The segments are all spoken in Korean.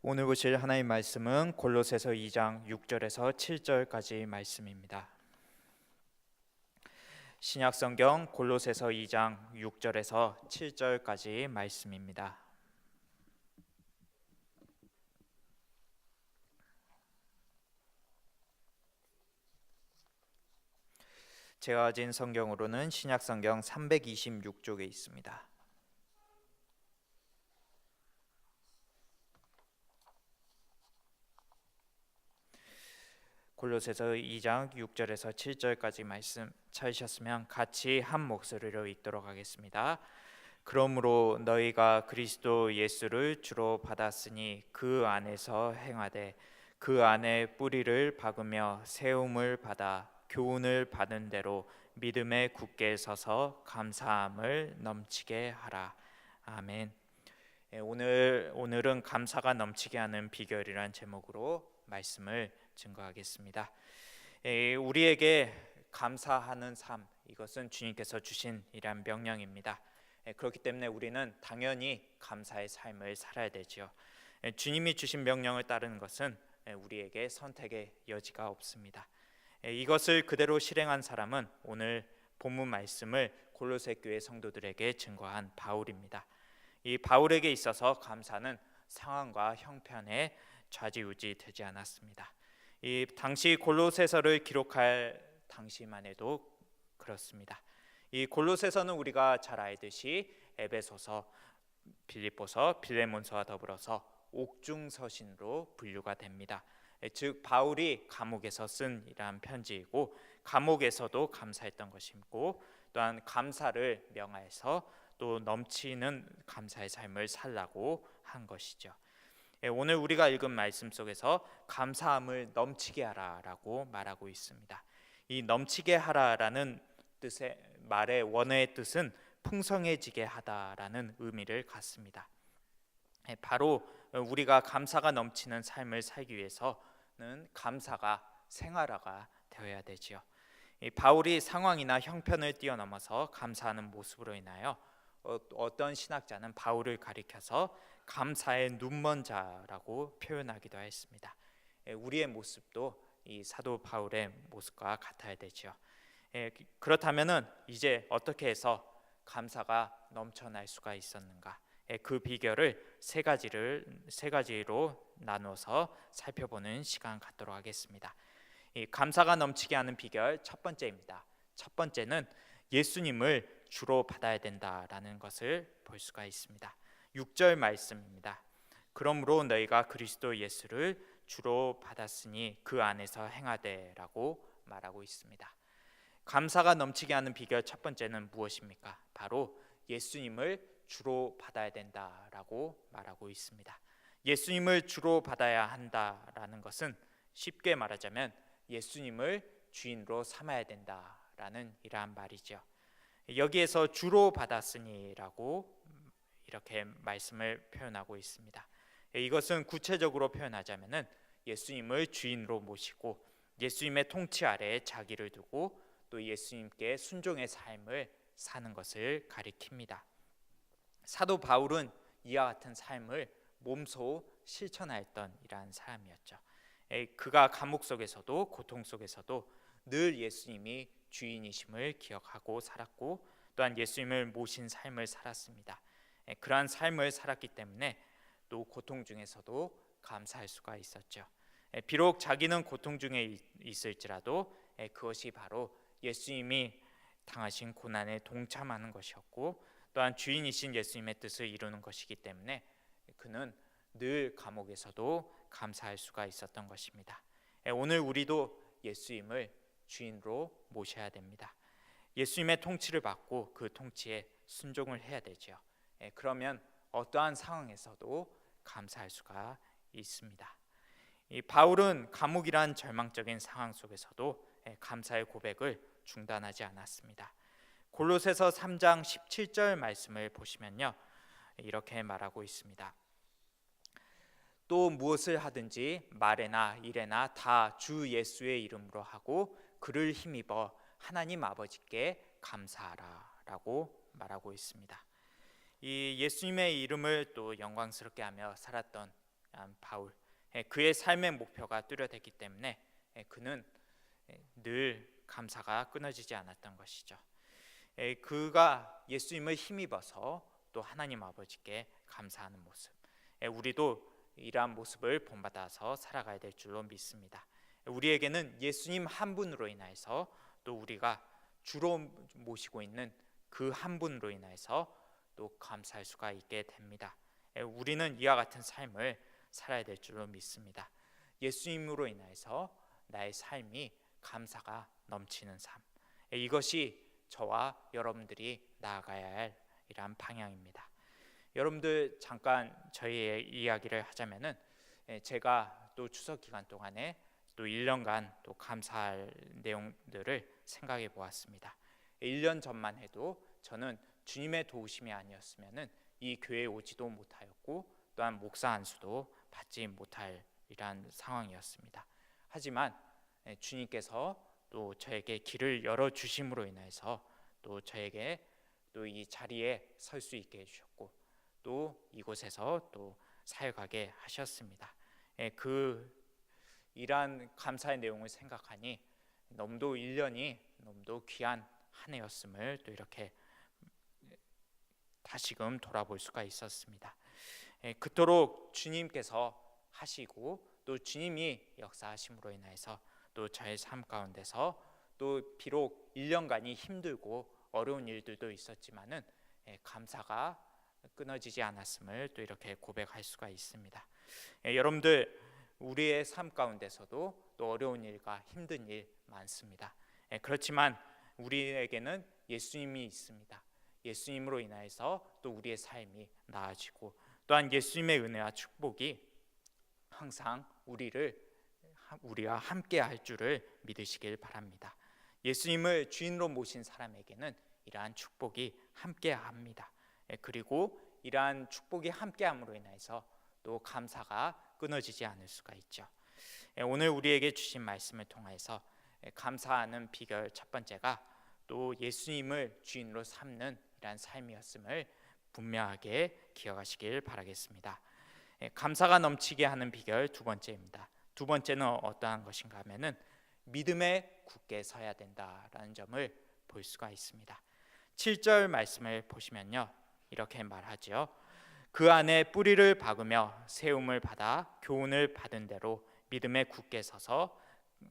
오늘 보실 하나님 말씀은 골로새서 2장 6절에서 7절까지 말씀입니다. 신약성경 골로새서 2장 6절에서 7절까지 말씀입니다. 제가 가진 성경으로는 신약성경 326쪽에 있습니다. 골로새서 2장 6절에서 7절까지 말씀 찾으셨으면 같이 한 목소리로 읽도록 하겠습니다. 그러므로 너희가 그리스도 예수를 주로 받았으니 그 안에서 행하되 그 안에 뿌리를 박으며 세움을 받아 교훈을 받은 대로 믿음에 굳게 서서 감사함을 넘치게 하라. 아멘. 오늘은 감사가 넘치게 하는 비결이란 제목으로 말씀을 증거하겠습니다. 우리에게 감사하는 삶, 이것은 주님께서 주신 이란 명령입니다. 그렇기 때문에 우리는 당연히 감사의 삶을 살아야 되지요. 주님이 주신 명령을 따르는 것은 우리에게 선택의 여지가 없습니다. 이것을 그대로 실행한 사람은 오늘 본문 말씀을 골로새 교회 성도들에게 증거한 바울입니다. 이 바울에게 있어서 감사는 상황과 형편에 좌지우지 되지 않았습니다. 이 당시 골로새서를 기록할 당시만 해도 그렇습니다. 이 골로새서는 우리가 잘 알듯이 에베소서, 빌립보서, 빌레몬서와 더불어서 옥중서신으로 분류가 됩니다. 즉 바울이 감옥에서 쓴 이러한 편지이고 감옥에서도 감사했던 것이고 또한 감사를 명하여서 또 넘치는 감사의 삶을 살라고 한 것이죠. 오늘 우리가 읽은 말씀 속에서 감사함을 넘치게 하라라고 말하고 있습니다. 이 넘치게 하라라는 뜻의 말의 원어의 뜻은 풍성해지게 하다라는 의미를 갖습니다. 바로 우리가 감사가 넘치는 삶을 살기 위해서는 감사가 생활화가 되어야 되지요. 바울이 상황이나 형편을 뛰어넘어서 감사하는 모습으로 인하여 어떤 신학자는 바울을 가리켜서 감사의 눈먼 자라고 표현하기도 했습니다. 우리의 모습도 이 사도 바울의 모습과 같아야 되죠. 그렇다면은 이제 어떻게 해서 감사가 넘쳐날 수가 있었는가? 그 비결을 세 가지로 나누어서 살펴보는 시간 갖도록 하겠습니다. 이 감사가 넘치게 하는 비결 첫 번째입니다. 첫 번째는 예수님을 주로 받아야 된다라는 것을 볼 수가 있습니다. 6절 말씀입니다. 그러므로 너희가 그리스도 예수를 주로 받았으니 그 안에서 행하되라고 말하고 있습니다. 감사가 넘치게 하는 비결 첫 번째는 무엇입니까? 바로 예수님을 주로 받아야 된다라고 말하고 있습니다. 예수님을 주로 받아야 한다라는 것은 쉽게 말하자면 예수님을 주인으로 삼아야 된다라는 이러한 말이죠. 여기에서 주로 받았으니라고 이렇게 말씀을 표현하고 있습니다. 이것은 구체적으로 표현하자면은 예수님을 주인으로 모시고 예수님의 통치 아래에 자기를 두고 또 예수님께 순종의 삶을 사는 것을 가리킵니다. 사도 바울은 이와 같은 삶을 몸소 실천하였던 이러한 사람이었죠. 그가 감옥 속에서도 고통 속에서도 늘 예수님이 주인이심을 기억하고 살았고 또한 예수님을 모신 삶을 살았습니다. 그러한 삶을 살았기 때문에 또 고통 중에서도 감사할 수가 있었죠. 비록 자기는 고통 중에 있을지라도 그것이 바로 예수님이 당하신 고난에 동참하는 것이었고 또한 주인이신 예수님의 뜻을 이루는 것이기 때문에 그는 늘 감옥에서도 감사할 수가 있었던 것입니다. 오늘 우리도 예수님을 주인으로 모셔야 됩니다. 예수님의 통치를 받고 그 통치에 순종을 해야 되죠. 그러면 어떠한 상황에서도 감사할 수가 있습니다. 이 바울은 감옥이란 절망적인 상황 속에서도 감사의 고백을 중단하지 않았습니다. 골로새서 3장 17절 말씀을 보시면요, 이렇게 말하고 있습니다. 또 무엇을 하든지 말에나 일에나 다 주 예수의 이름으로 하고 그를 힘입어 하나님 아버지께 감사하라라고 말하고 있습니다. 이 예수님의 이름을 또 영광스럽게 하며 살았던 바울, 그의 삶의 목표가 뚜렷했기 때문에 그는 늘 감사가 끊어지지 않았던 것이죠. 그가 예수님을 힘입어서 또 하나님 아버지께 감사하는 모습, 우리도 이러한 모습을 본받아서 살아가야 될 줄로 믿습니다. 우리에게는 예수님 한 분으로 인하여서 또 우리가 주로 모시고 있는 그 한 분으로 인하여서 또 감사할 수가 있게 됩니다. 우리는 이와 같은 삶을 살아야 될 줄로 믿습니다. 예수님으로 인하여서 나의 삶이 감사가 넘치는 삶, 이것이 저와 여러분들이 나아가야 할 이러한 방향입니다. 여러분들 잠깐 저희의 이야기를 하자면은 제가 또 추석 기간 동안에 또 1년간 또 감사할 내용들을 생각해 보았습니다. 1년 전만 해도 저는 주님의 도우심이 아니었으면은 이 교회에 오지도 못하였고 또한 목사 안수도 받지 못할 이러한 상황이었습니다. 하지만 주님께서 또 저에게 길을 열어 주심으로 인해서 또 저에게 또 이 자리에 설 수 있게 해주셨고 또 이곳에서 또 사역하게 하셨습니다. 그 이러한 감사의 내용을 생각하니 너무도 1년이 너무도 귀한 한 해였음을 또 이렇게 다시금 돌아볼 수가 있었습니다. 그토록 주님께서 하시고 또 주님이 역사하심으로 인해서 또 저의 삶 가운데서 또 비록 1년간이 힘들고 어려운 일들도 있었지만은 감사가 끊어지지 않았음을 또 이렇게 고백할 수가 있습니다. 여러분들 우리의 삶 가운데서도 또 어려운 일과 힘든 일 많습니다. 그렇지만 우리에게는 예수님이 있습니다. 예수님으로 인하여서 또 우리의 삶이 나아지고 또한 예수님의 은혜와 축복이 항상 우리와 함께 할 줄을 믿으시길 바랍니다. 예수님을 주인으로 모신 사람에게는 이러한 축복이 함께 합니다. 그리고 이러한 축복이 함께함으로 인해서 또 감사가 끊어지지 않을 수가 있죠. 오늘 우리에게 주신 말씀을 통해서 감사하는 비결 첫 번째가 또 예수님을 주인으로 삼는 이러한 삶이었음을 분명하게 기억하시길 바라겠습니다. 감사가 넘치게 하는 비결 두 번째입니다. 두 번째는 어떠한 것인가 하면은 믿음에 굳게 서야 된다라는 점을 볼 수가 있습니다. 7절 말씀을 보시면요, 이렇게 말하죠. 그 안에 뿌리를 박으며 세움을 받아 교훈을 받은 대로 믿음에 굳게 서서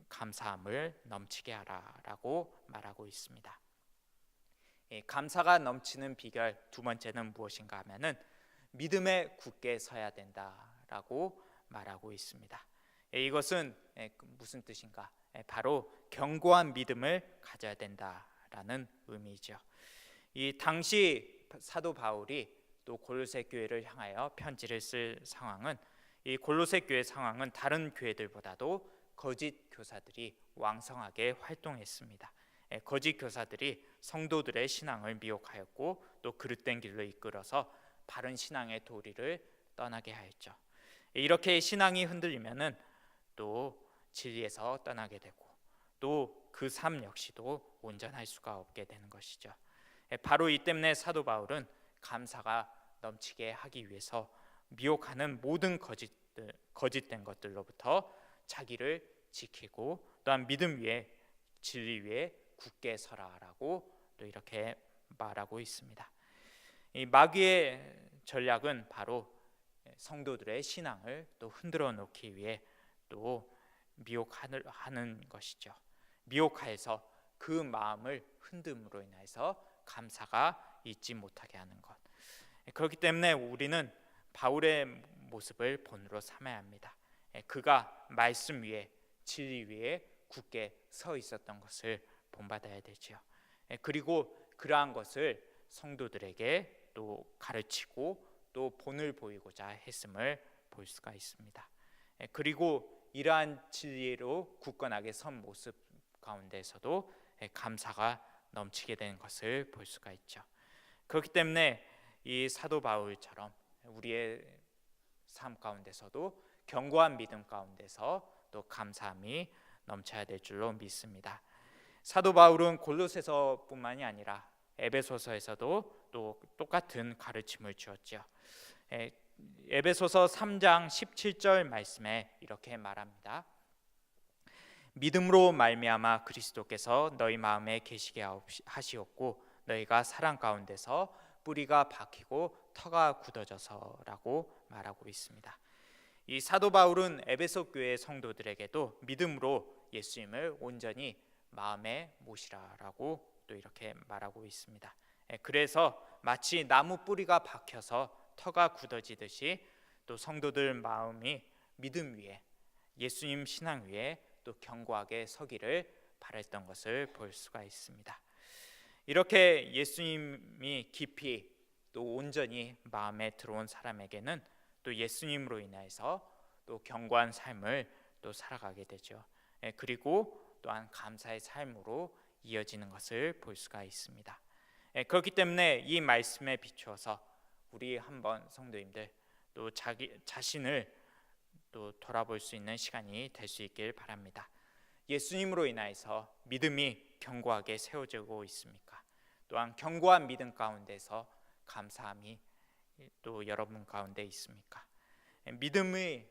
감사함을 넘치게 하라라고 말하고 있습니다. 감사가 넘치는 비결 두 번째는 무엇인가 하면은 믿음에 굳게 서야 된다라고 말하고 있습니다. 이것은 무슨 뜻인가? 바로 견고한 믿음을 가져야 된다라는 의미죠. 이 당시 사도 바울이 또 골로새 교회를 향하여 편지를 쓸 상황은, 이 골로새 교회 상황은 다른 교회들보다도 거짓 교사들이 왕성하게 활동했습니다. 거짓 교사들이 성도들의 신앙을 미혹하였고 또 그릇된 길로 이끌어서 바른 신앙의 도리를 떠나게 하였죠. 이렇게 신앙이 흔들리면은 또 진리에서 떠나게 되고 또 그 삶 역시도 온전할 수가 없게 되는 것이죠. 바로 이 때문에 사도 바울은 감사가 넘치게 하기 위해서 미혹하는 모든 거짓된 것들로부터 자기를 지키고 또한 믿음 위에 진리 위에 굳게 서라라고 또 이렇게 말하고 있습니다. 이 마귀의 전략은 바로 성도들의 신앙을 또 흔들어 놓기 위해 또 미혹하는 것이죠. 미혹하여서 그 마음을 흔듦으로 인해서 감사가 잊지 못하게 하는 것. 그렇기 때문에 우리는 바울의 모습을 본으로 삼아야 합니다. 그가 말씀 위에 진리 위에 굳게 서 있었던 것을 본받아야 되죠. 그리고 그러한 것을 성도들에게 또 가르치고 또 본을 보이고자 했음을 볼 수가 있습니다. 그리고 이러한 진리로 굳건하게 선 모습 가운데서도 감사가 넘치게 된 것을 볼 수가 있죠. 그렇기 때문에 이 사도 바울처럼 우리의 삶 가운데서도 견고한 믿음 가운데서 또 감사함이 넘쳐야 될 줄로 믿습니다. 사도 바울은 골로새서뿐만이 아니라 에베소서에서도 또 똑같은 가르침을 주었죠. 에베소서 3장 17절 말씀에 이렇게 말합니다. 믿음으로 말미암아 그리스도께서 너희 마음에 계시게 하시었고 너희가 사랑 가운데서 뿌리가 박히고 터가 굳어져서라고 말하고 있습니다. 이 사도 바울은 에베소 교회 성도들에게도 믿음으로 예수님을 온전히 마음에 모시라라고 또 이렇게 말하고 있습니다. 그래서 마치 나무 뿌리가 박혀서 터가 굳어지듯이 또 성도들 마음이 믿음 위에, 예수님 신앙 위에 또 견고하게 서기를 바랬던 것을 볼 수가 있습니다. 이렇게 예수님이 깊이 또 온전히 마음에 들어온 사람에게는 또 예수님으로 인해서 또 견고한 삶을 또 살아가게 되죠. 그리고 또한 감사의 삶으로 이어지는 것을 볼 수가 있습니다. 그렇기 때문에 이 말씀에 비추어서 우리 한번 성도님들 또 자기 자신을 또 돌아볼 수 있는 시간이 될 수 있길 바랍니다. 예수님으로 인하여서 믿음이 견고하게 세워지고 있습니까? 또한 견고한 믿음 가운데서 감사함이 또 여러분 가운데 있습니까? 믿음이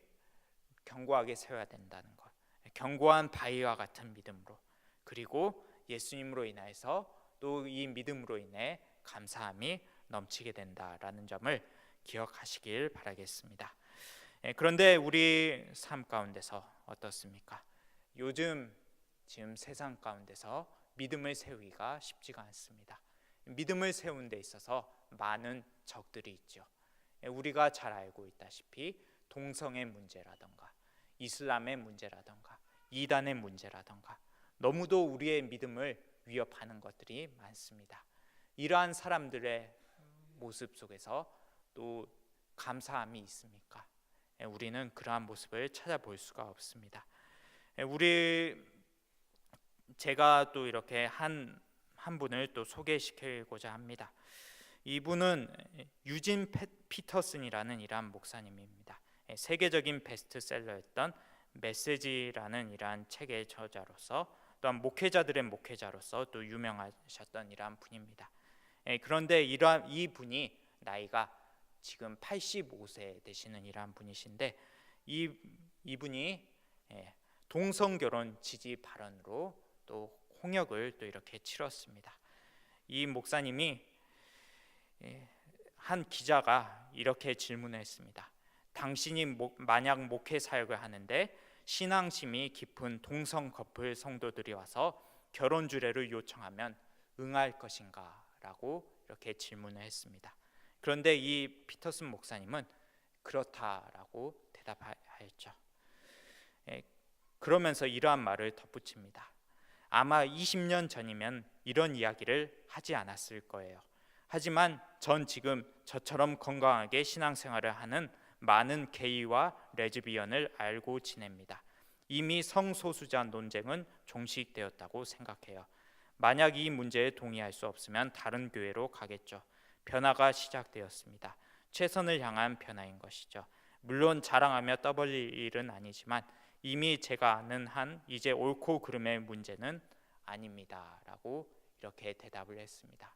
견고하게 세워야 된다는 것, 견고한 바위와 같은 믿음으로, 그리고 예수님으로 인하여서 또 이 믿음으로 인해 감사함이 넘치게 된다라는 점을 기억하시길 바라겠습니다. 그런데 우리 삶 가운데서 어떻습니까? 요즘 지금 세상 가운데서 믿음을 세우기가 쉽지가 않습니다. 믿음을 세우는 데 있어서 많은 적들이 있죠. 우리가 잘 알고 있다시피 동성애 문제라던가 이슬람의 문제라던가 이단의 문제라던가 너무도 우리의 믿음을 위협하는 것들이 많습니다. 이러한 사람들의 모습 속에서 또 감사함이 있습니까? 우리는 그러한 모습을 찾아볼 수가 없습니다. 제가 또 이렇게 한 분을 또 소개시키고자 합니다. 이분은 유진 피터슨이라는 이러한 목사님입니다. 세계적인 베스트셀러였던 메시지라는 이러한 책의 저자로서 또한 목회자들의 목회자로서 또 유명하셨던 이러한 분입니다. 그런데 이 분이 나이가 지금 85세 되시는 이러한 분이신데 이분이 동성결혼 지지 발언으로 또 홍역을 또 이렇게 치렀습니다. 이 목사님이 한 기자가 이렇게 질문했습니다. 당신이 만약 목회 사역을 하는데 신앙심이 깊은 동성 커플 성도들이 와서 결혼 주례를 요청하면 응할 것인가? 라고 이렇게 질문을 했습니다. 그런데 이 피터슨 목사님은 그렇다라고 대답하였죠. 그러면서 이러한 말을 덧붙입니다. 아마 20년 전이면 이런 이야기를 하지 않았을 거예요. 하지만 전 지금 저처럼 건강하게 신앙생활을 하는 많은 게이와 레즈비언을 알고 지냅니다. 이미 성소수자 논쟁은 종식되었다고 생각해요. 만약 이 문제에 동의할 수 없으면 다른 교회로 가겠죠. 변화가 시작되었습니다. 최선을 향한 변화인 것이죠. 물론 자랑하며 떠벌릴 일은 아니지만 이미 제가 아는 한 이제 옳고 그름의 문제는 아닙니다라고 이렇게 대답을 했습니다.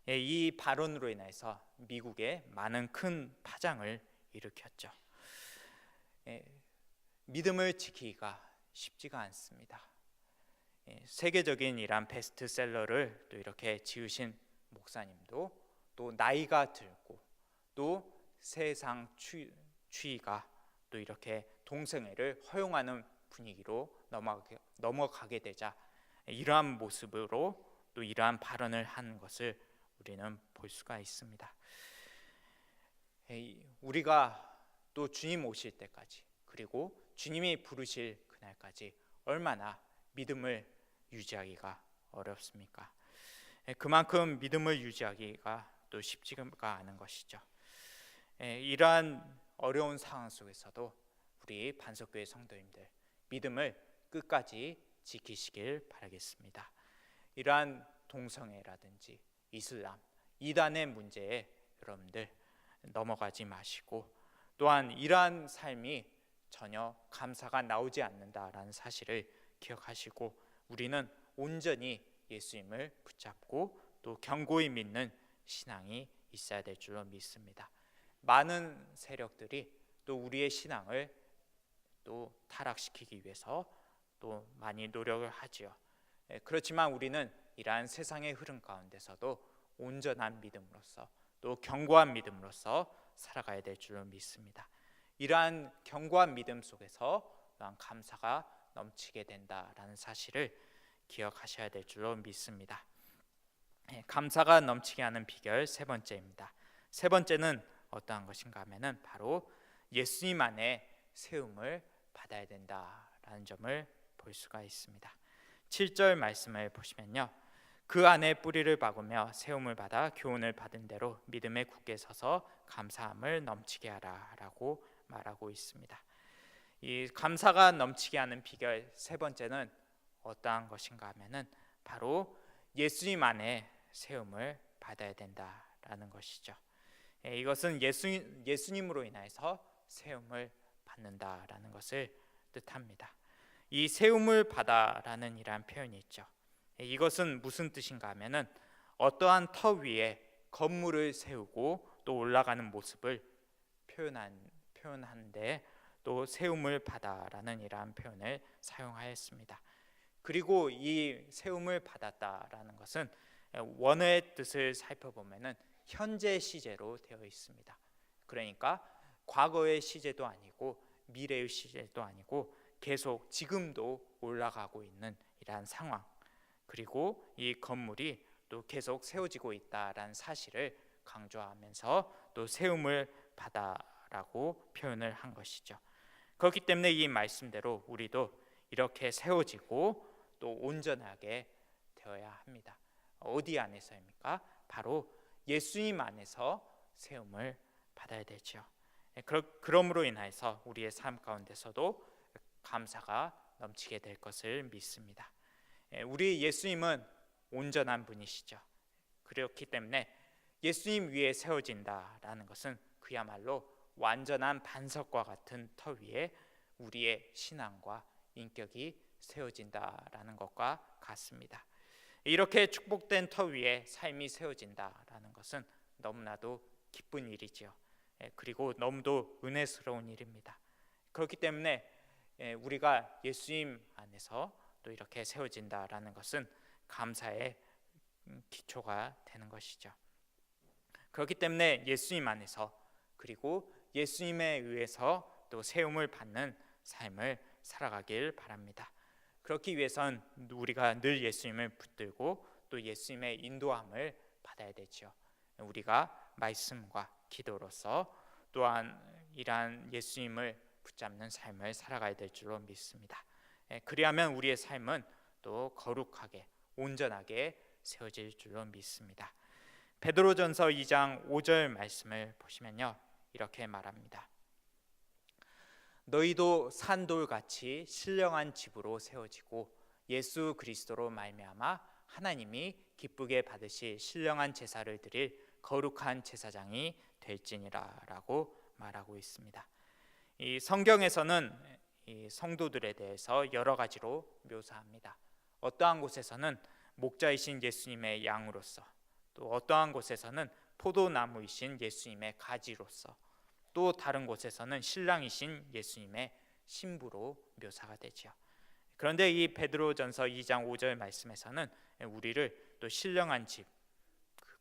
이 발언으로 인해서 미국에 많은 큰 파장을 일으켰죠. 믿음을 지키기가 쉽지가 않습니다. 세계적인 이란 베스트셀러를 또 이렇게 지으신 목사님도 또 나이가 들고 또 세상 추위가 또 이렇게 동성애를 허용하는 분위기로 넘어가게 되자 이러한 모습으로 또 이러한 발언을 한 것을 우리는 볼 수가 있습니다. 우리가 또 주님 오실 때까지 그리고 주님이 부르실 그날까지 얼마나 믿음을 유지하기가 어렵습니까? 그만큼 믿음을 유지하기가 또 쉽지가 않은 것이죠. 이러한 어려운 상황 속에서도 우리 반석교회 성도님들 믿음을 끝까지 지키시길 바라겠습니다. 이러한 동성애라든지 이슬람, 이단의 문제에 여러분들 넘어가지 마시고 또한 이러한 삶이 전혀 감사가 나오지 않는다라는 사실을 기억하시고 우리는 온전히 예수님을 붙잡고 또 견고히 믿는 신앙이 있어야 될 줄로 믿습니다. 많은 세력들이 또 우리의 신앙을 또 타락시키기 위해서 또 많이 노력을 하지요. 그렇지만 우리는 이러한 세상의 흐름 가운데서도 온전한 믿음으로서 또 견고한 믿음으로서 살아가야 될 줄로 믿습니다. 이러한 견고한 믿음 속에서 또한 감사가 넘치게 된다라는 사실을 기억하셔야 될 줄로 믿습니다. 감사가 넘치게 하는 비결 세 번째입니다. 세 번째는 어떠한 것인가 하면은 바로 예수님 안에 세움을 받아야 된다라는 점을 볼 수가 있습니다. 7절 말씀을 보시면요, 그 안에 뿌리를 박으며 세움을 받아 교훈을 받은 대로 믿음에 굳게 서서 감사함을 넘치게 하라라고 말하고 있습니다. 이 감사가 넘치게 하는 비결 세 번째는 어떠한 것인가 하면은 바로 예수님 안에 세움을 받아야 된다라는 것이죠. 이것은 예수님으로 인해서 세움을 받는다라는 것을 뜻합니다. 이 세움을 받아라는 이러한 표현이 있죠. 이것은 무슨 뜻인가 하면은 어떠한 터 위에 건물을 세우고 또 올라가는 모습을 표현하는데 또 세움을 받아라는 이러한 표현을 사용하였습니다. 그리고 이 세움을 받았다라는 것은 원어의 뜻을 살펴보면은 현재 시제로 되어 있습니다. 그러니까 과거의 시제도 아니고 미래의 시제도 아니고 계속 지금도 올라가고 있는 이러한 상황, 그리고 이 건물이 또 계속 세워지고 있다라는 사실을 강조하면서 또 세움을 받아라고 표현을 한 것이죠. 그렇기 때문에 이 말씀대로 우리도 이렇게 세워지고 또 온전하게 되어야 합니다. 어디 안에서입니까? 바로 예수님 안에서 세움을 받아야 되죠. 그러므로 인해서 우리의 삶 가운데서도 감사가 넘치게 될 것을 믿습니다. 우리 예수님은 온전한 분이시죠. 그렇기 때문에 예수님 위에 세워진다라는 것은 그야말로 완전한 반석과 같은 터 위에 우리의 신앙과 인격이 세워진다라는 것과 같습니다. 이렇게 축복된 터 위에 삶이 세워진다라는 것은 너무나도 기쁜 일이죠. 그리고 너무도 은혜스러운 일입니다. 그렇기 때문에 우리가 예수님 안에서 또 이렇게 세워진다라는 것은 감사의 기초가 되는 것이죠. 그렇기 때문에 예수님 안에서 그리고 예수님에 의해서 또 세움을 받는 삶을 살아가길 바랍니다. 그렇기 위해선 우리가 늘 예수님을 붙들고 또 예수님의 인도함을 받아야 되죠. 우리가 말씀과 기도로서 또한 이러한 예수님을 붙잡는 삶을 살아가야 될 줄로 믿습니다. 그리하면 우리의 삶은 또 거룩하게 온전하게 세워질 줄로 믿습니다. 베드로전서 2장 5절 말씀을 보시면요, 이렇게 말합니다. 너희도 산돌같이 신령한 집으로 세워지고 예수 그리스도로 말미암아 하나님이 기쁘게 받으실 신령한 제사를 드릴 거룩한 제사장이 될지니라라고 말하고 있습니다. 이 성경에서는 이 성도들에 대해서 여러 가지로 묘사합니다. 어떠한 곳에서는 목자이신 예수님의 양으로서, 또 어떠한 곳에서는 포도나무이신 예수님의 가지로서, 또 다른 곳에서는 신랑이신 예수님의 신부로 묘사가 되죠. 그런데 이 베드로전서 2장 5절 말씀에서는 우리를 또 신령한 집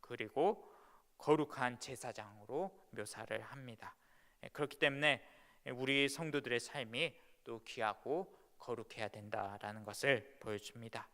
그리고 거룩한 제사장으로 묘사를 합니다. 그렇기 때문에 우리 성도들의 삶이 또 귀하고 거룩해야 된다라는 것을 보여줍니다.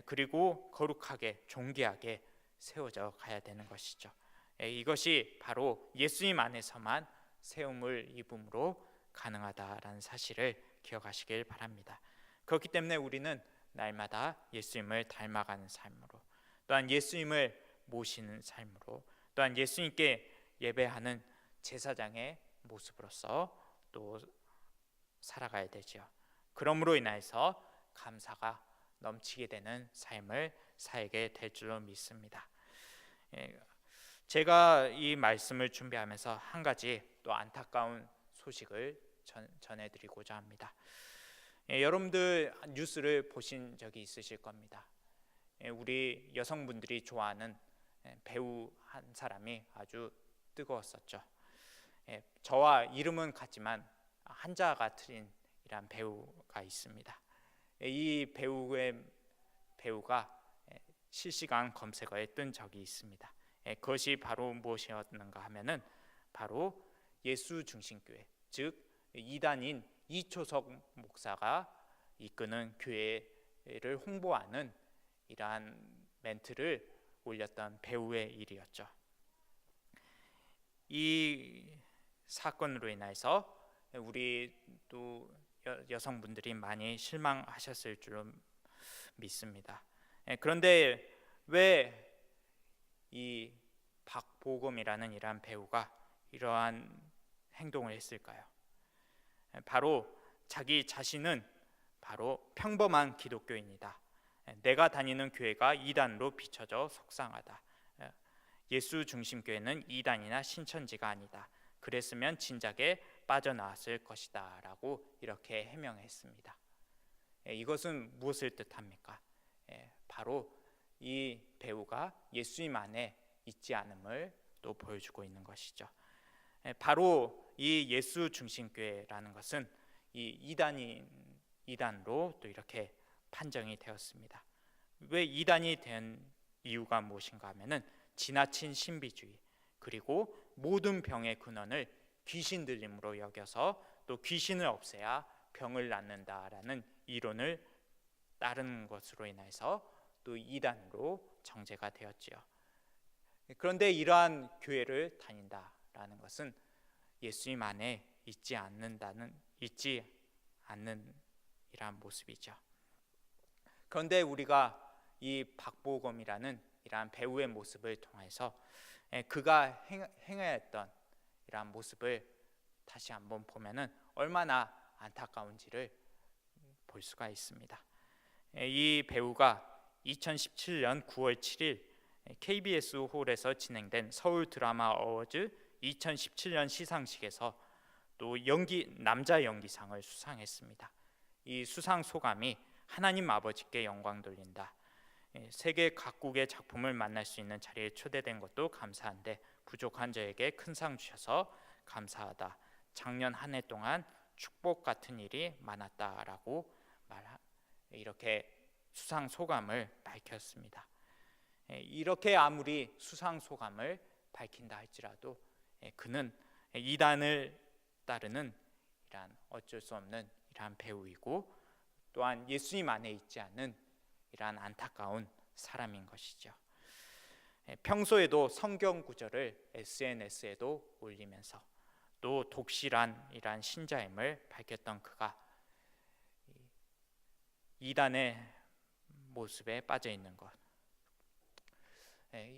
그리고 거룩하게 존귀하게 세워져 가야 되는 것이죠. 이것이 바로 예수님 안에서만 세움을 입음으로 가능하다라는 사실을 기억하시길 바랍니다. 그렇기 때문에 우리는 날마다 예수님을 닮아가는 삶으로, 또한 예수님을 모시는 삶으로, 또한 예수님께 예배하는 제사장의 모습으로서 또 살아가야 되죠. 그러므로 인해서 감사가 넘치게 되는 삶을 살게 될 줄로 믿습니다. 제가 이 말씀을 준비하면서 한 가지 또 안타까운 소식을 전해드리고자 합니다. 여러분들 뉴스를 보신 적이 있으실 겁니다. 우리 여성분들이 좋아하는 배우 한 사람이 아주 뜨거웠었죠. 저와 이름은 같지만 한자가 틀린 이란 배우가 있습니다. 이 배우가 실시간 검색어에 뜬 적이 있습니다. 그것이 바로 무엇이었는가 하면은 바로 예수중심교회, 즉 이단인 이초석 목사가 이끄는 교회를 홍보하는 이러한 멘트를 올렸던 배우의 일이었죠. 이 사건으로 인해서 우리 또 여성분들이 많이 실망하셨을 줄로 믿습니다. 그런데 왜 이 박보검이라는 이러한 배우가 이러한 행동을 했을까요? 바로 자기 자신은 바로 평범한 기독교인이다. 내가 다니는 교회가 이단으로 비춰져 속상하다. 예수 중심 교회는 이단이나 신천지가 아니다. 그랬으면 진작에 빠져나왔을 것이다 라고 이렇게 해명했습니다. 이것은 무엇을 뜻합니까? 바로 이 배우가 예수님 안에 있지 않음을 또 보여주고 있는 것이죠. 바로 이 예수 중심 교회라는 것은 이 이단으로 또 이렇게 판정이 되었습니다. 왜 이단이 된 이유가 무엇인가 하면은 지나친 신비주의, 그리고 모든 병의 근원을 귀신 들림으로 여겨서 또 귀신을 없애야 병을 낫는다라는 이론을 따르는 것으로 인해서 또 이단으로 정죄가 되었지요. 그런데 이러한 교회를 다닌다라는 것은 예수님 안에 있지 않는 이러한 모습이죠. 그런데 우리가 이 박보검이라는 이러한 배우의 모습을 통해서 그가 행했던 이러한 모습을 다시 한번 보면은 얼마나 안타까운지를 볼 수가 있습니다. 이 배우가 2017년 9월 7일 KBS 홀에서 진행된 서울 드라마 어워즈 2017년 시상식에서 또 남자 연기상을 수상했습니다. 이 수상 소감이 하나님 아버지께 영광 돌린다. 세계 각국의 작품을 만날 수 있는 자리에 초대된 것도 감사한데 부족한 저에게 큰 상 주셔서 감사하다. 작년 한 해 동안 축복 같은 일이 많았다라고 이렇게 수상 소감을 밝혔습니다. 이렇게 아무리 수상 소감을 밝힌다 할지라도 그는 이단을 따르는 이러한 어쩔 수 없는 이러한 배우이고 또한 예수님 안에 있지 않은 이러한 안타까운 사람인 것이죠. 평소에도 성경 구절을 SNS에도 올리면서 또 독실한 이러한 신자임을 밝혔던 그가 이단의 모습에 빠져 있는 것,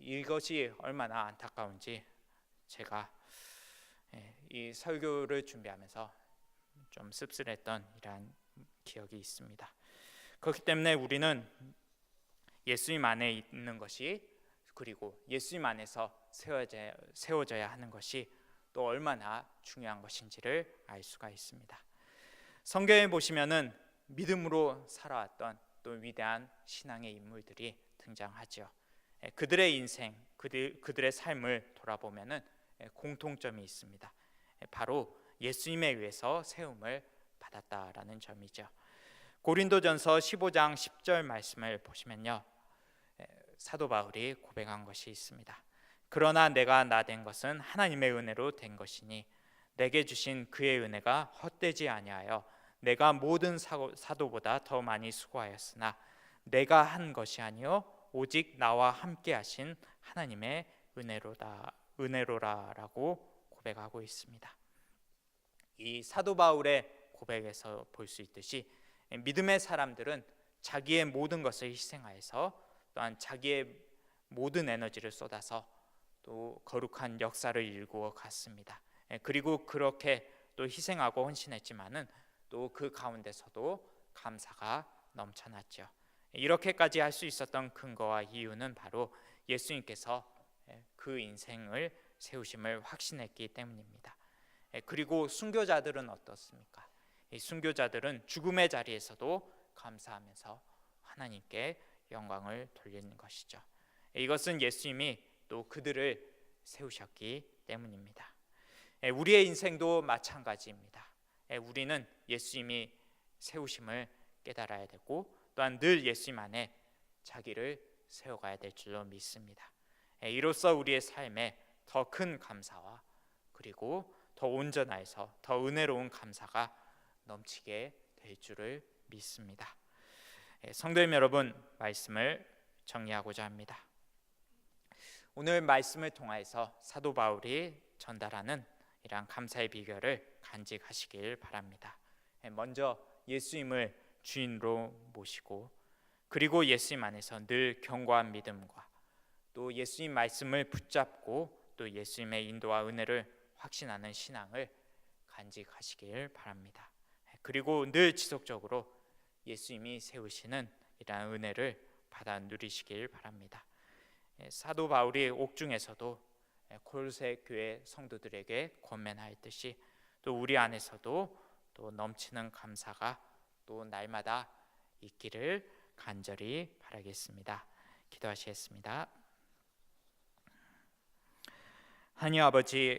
이것이 얼마나 안타까운지 제가 이 설교를 준비하면서 좀 씁쓸했던 이러한 기억이 있습니다. 그렇기 때문에 우리는 예수님 안에 있는 것이, 그리고 예수님 안에서 세워져야 하는 것이 또 얼마나 중요한 것인지를 알 수가 있습니다. 성경에 보시면은 믿음으로 살아왔던 또 위대한 신앙의 인물들이 등장하죠. 그들의 인생, 그들의 삶을 돌아보면은 공통점이 있습니다. 바로 예수님에 의해서 세움을 받았다라는 점이죠. 고린도전서 15장 10절 말씀을 보시면요, 사도 바울이 고백한 것이 있습니다. 그러나 내가 나 된 것은 하나님의 은혜로 된 것이니 내게 주신 그의 은혜가 헛되지 아니하여 내가 모든 사도보다 더 많이 수고하였으나 내가 한 것이 아니요 오직 나와 함께 하신 하나님의 은혜로라라고 고백하고 있습니다. 이 사도 바울의 고백에서 볼 수 있듯이 믿음의 사람들은 자기의 모든 것을 희생하여서 또한 자기의 모든 에너지를 쏟아서 또 거룩한 역사를 일구어 갔습니다. 그리고 그렇게 또 희생하고 헌신했지만은 또 그 가운데서도 감사가 넘쳐났죠. 이렇게까지 할 수 있었던 근거와 이유는 바로 예수님께서 그 인생을 세우심을 확신했기 때문입니다. 그리고 순교자들은 어떻습니까? 이 순교자들은 죽음의 자리에서도 감사하면서 하나님께 영광을 돌리는 것이죠. 이것은 예수님이 또 그들을 세우셨기 때문입니다. 우리의 인생도 마찬가지입니다. 우리는 예수님이 세우심을 깨달아야 되고 또한 늘 예수님 안에 자기를 세워가야 될 줄로 믿습니다. 이로써 우리의 삶에 더 큰 감사와 그리고 더 온전하여서 더 은혜로운 감사가 넘치게 될 줄을 믿습니다. 성도님 여러분, 말씀을 정리하고자 합니다. 오늘 말씀을 통하여서 사도 바울이 전달하는 이러한 감사의 비결을 간직하시길 바랍니다. 먼저 예수님을 주인으로 모시고 그리고 예수님 안에서 늘 견고한 믿음과 또 예수님 말씀을 붙잡고 또 예수님의 인도와 은혜를 확신하는 신앙을 간직하시길 바랍니다. 그리고 늘 지속적으로 예수님이 세우시는 이러한 은혜를 받아 누리시길 바랍니다. 사도 바울이 옥중에서도 골로새 교회 성도들에게 권면하였듯이 또 우리 안에서도 또 넘치는 감사가 또 날마다 있기를 간절히 바라겠습니다. 기도하시겠습니다. 하나님 아버지,